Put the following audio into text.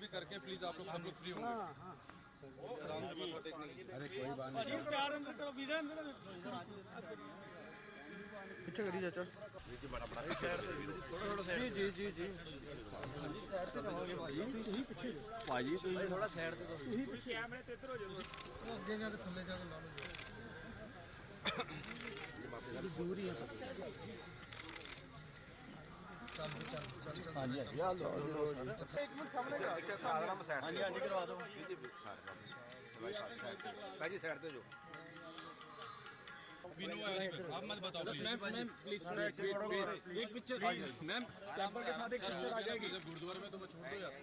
भी करके प्लीज आप लोग सब लोग फ्री होंगे। आराम से मत्था टेकने के लिए। अरे कोई बात नहीं पीछे करिए चाचा जी जी जी जी भाजी थोड़ा साइड ते पीछे कैमरे ते इधर हो जाओ अगे जाके थल्ले जाके ला लो दूर ही है चल चल चल चल हां जी एक मिनट सामने आदरा में साइड हां जी करवा दो जी भाई साइड पे जो विनो आप मत बताओ मैम प्लीज एक पिक्चर मैम कैंपर के साथ एक पिक्चर आ जाएगी गुरुद्वारे में तो मैं छोड़ दो यार।